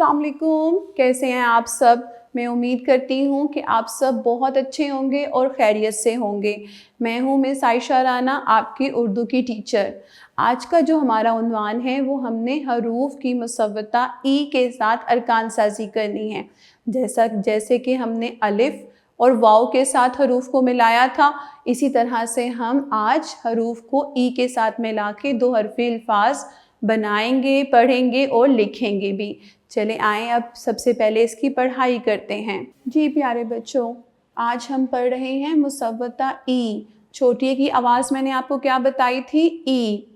अस्सलाम वालेकुम। कैसे हैं आप सब? मैं उम्मीद करती हूँ कि आप सब बहुत अच्छे होंगे और खैरियत से होंगे। मैं हूँ मिस आयशा राना, आपकी उर्दू की टीचर। आज का जो हमारा उन्वान है वो हमने हरूफ की मुसव्वता ई के साथ अरकान साजी करनी है। जैसे कि हमने अलिफ और वाव के साथ हरूफ को मिलाया था, इसी तरह से हम आज हरूफ को ई के साथ मिला के दो हरफी अल्फाज बनाएंगे, पढ़ेंगे और लिखेंगे भी। चले आएँ अब सबसे पहले इसकी पढ़ाई करते हैं। जी प्यारे बच्चों, आज हम पढ़ रहे हैं मुसव्वता ई। छोटी की आवाज़ मैंने आपको क्या बताई थी? ई।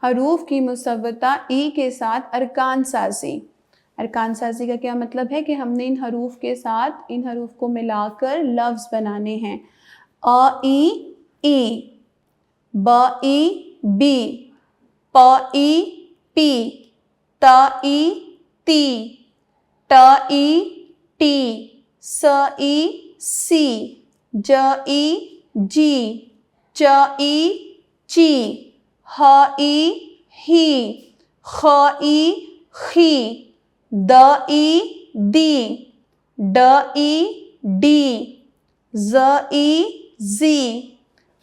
हरूफ की मुसव्वता ई के साथ अरकान साजी। अरकान साजी का क्या मतलब है कि हमने इन हरूफ के साथ इन हरूफ को मिलाकर लफ्ज़ बनाने हैं। अ ई, ब ई बी, प ई पी, त ई ती, ट ई टी, स ई सी, ज ई जी, च ई ची, ह ई ही, ख ई खी, द ई दी, ड ई डी, ज ई जी,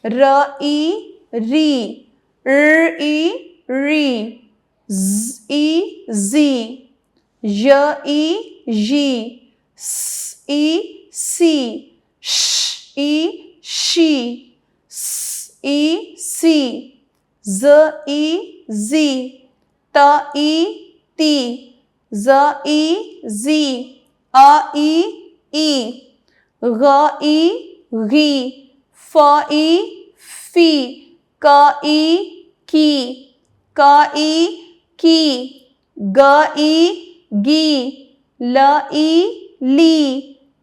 र ई री, र ई री, ज ई जी, य ई जी, स ई सी, श ई शी, स ई सी, ज ई जी, त ई ती, ज ई जी, अ ई, ग ई गी, फ ई फी, क ई की, क ई की, ग ई गी, ल ई ली,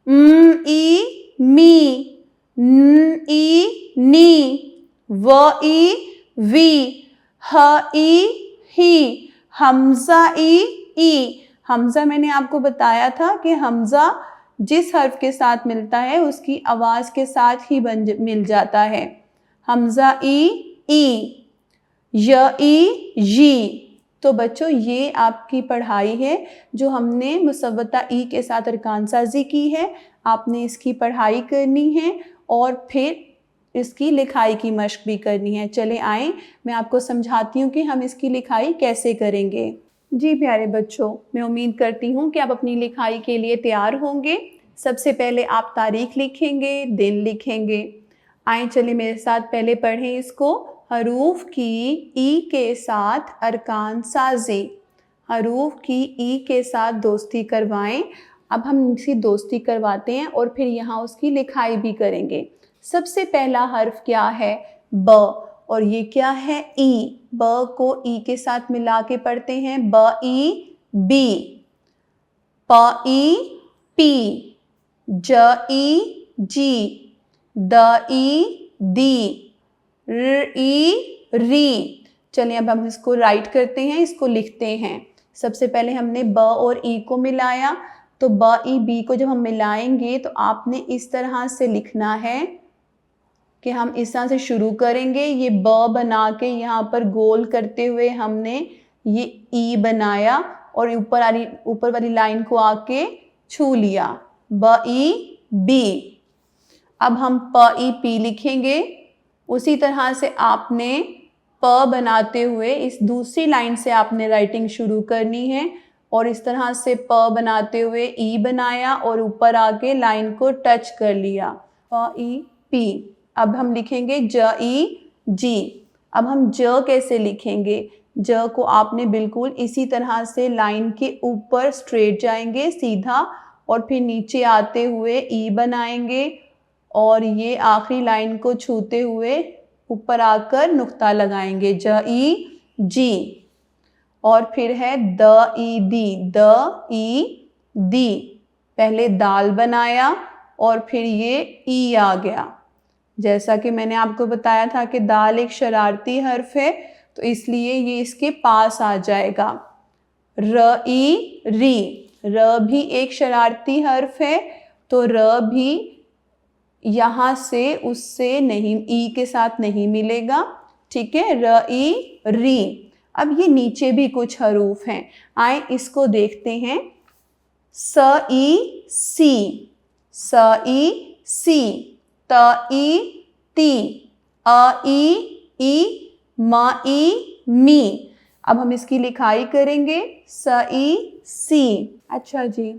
ई मी, न ई नी, व ई वी, ह ई ही, हमज़ा ई। हमज़ा मैंने आपको बताया था कि हमज़ा जिस हर्फ के साथ मिलता है उसकी आवाज़ के साथ ही मिल जाता है। हमज़ा ई, य ई जी। तो बच्चों ये आपकी पढ़ाई है जो हमने मुसव्वता ई के साथ अरकान साजी की है। आपने इसकी पढ़ाई करनी है और फिर इसकी लिखाई की मश्क भी करनी है। चले आएँ मैं आपको समझाती हूँ कि हम इसकी लिखाई कैसे करेंगे। जी प्यारे बच्चों, मैं उम्मीद करती हूँ कि आप अपनी लिखाई के लिए तैयार होंगे। सबसे पहले आप तारीख लिखेंगे, दिन लिखेंगे। आए चलिए मेरे साथ पहले पढ़ें इसको। हरूफ की ई के साथ अरकान साजी। हरूफ की ई के साथ दोस्ती करवाएं। अब हम इनकी दोस्ती करवाते हैं और फिर यहाँ उसकी लिखाई भी करेंगे। सबसे पहला हर्फ क्या है? ब, और ये क्या है? ई। ब को ई के साथ मिला के पढ़ते हैं। ब ई बी, प ई पी, ज ई जी, द ई दी, र ई री। चलिए अब हम इसको राइट करते हैं, इसको लिखते हैं। सबसे पहले हमने ब और ई को मिलाया, तो ब ई बी को जब हम मिलाएंगे तो आपने इस तरह से लिखना है कि हम इस तरह से शुरू करेंगे। ये ब बना के यहाँ पर गोल करते हुए हमने ये ई बनाया और ऊपर वाली लाइन को आके छू लिया। ब ई बी। अब हम प ई पी लिखेंगे। उसी तरह से आपने प बनाते हुए इस दूसरी लाइन से आपने राइटिंग शुरू करनी है और इस तरह से प बनाते हुए ई बनाया और ऊपर आके लाइन को टच कर लिया। प ई पी। अब हम लिखेंगे ज ई जी। अब हम ज कैसे लिखेंगे? ज को आपने बिल्कुल इसी तरह से लाइन के ऊपर स्ट्रेट जाएंगे सीधा और फिर नीचे आते हुए ई बनाएंगे और ये आखिरी लाइन को छूते हुए ऊपर आकर नुक्ता लगाएंगे। ज ई जी। और फिर है द ई दी। द ई दी। पहले दाल बनाया और फिर ये ई आ गया। जैसा कि मैंने आपको बताया था कि दाल एक शरारती हर्फ है तो इसलिए ये इसके पास आ जाएगा। र ई री। र भी एक शरारती हर्फ है तो र भी यहाँ से उससे नहीं, ई के साथ नहीं मिलेगा। ठीक है, र ई री। अब ये नीचे भी कुछ हरूफ हैं, आए इसको देखते हैं। स ई सी, स ई सी, त ई ती, अ ई म ई मी। अब हम इसकी लिखाई करेंगे, स ई सी। अच्छा जी,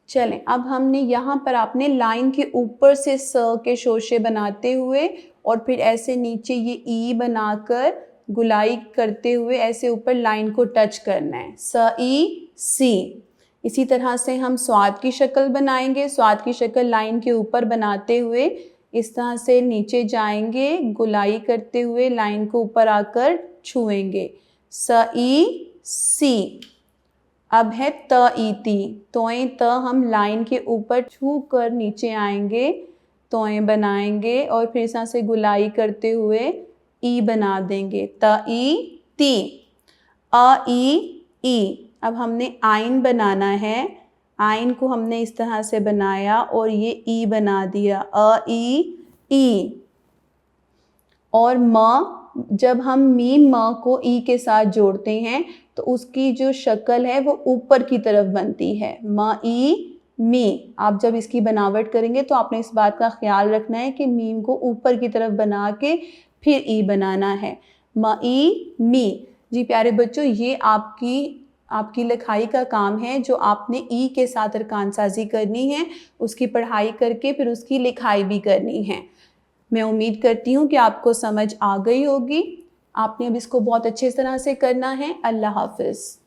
चलें अब हमने यहाँ पर आपने लाइन के ऊपर से स के शोशे बनाते हुए और फिर ऐसे नीचे ये ई बनाकर गुलाई करते हुए ऐसे ऊपर लाइन को टच करना है, स ई सी। इसी तरह से हम स्वाद की शक्ल बनाएंगे, स्वाद की शक्ल लाइन के ऊपर बनाते हुए इस तरह से नीचे जाएंगे, गुलाई करते हुए लाइन को ऊपर आकर छुएंगे, स ई सी। अब है त ई ती, तोएं त हम लाइन के ऊपर छू कर नीचे आएंगे, तोएं बनाएंगे और फिर इस तरह से गुलाई करते हुए ई बना देंगे, त ई ती, अ ई। अब हमने आइन बनाना है, आइन को हमने इस तरह से बनाया और ये ई बना दिया, अ ई। और म, जब हम मीम म को ई के साथ जोड़ते हैं तो उसकी जो शक्ल है वो ऊपर की तरफ बनती है, म ई मी। आप जब इसकी बनावट करेंगे तो आपने इस बात का ख्याल रखना है कि मीम को ऊपर की तरफ बना के फिर ई बनाना है, म ई मी। जी प्यारे बच्चों, ये आपकी लिखाई का काम है जो आपने ई के साथ अरकान साजी करनी है, उसकी पढ़ाई करके फिर उसकी लिखाई भी करनी है। मैं उम्मीद करती हूँ कि आपको समझ आ गई होगी। आपने अब इसको बहुत अच्छे तरह से करना है। अल्लाह हाफ़िज़।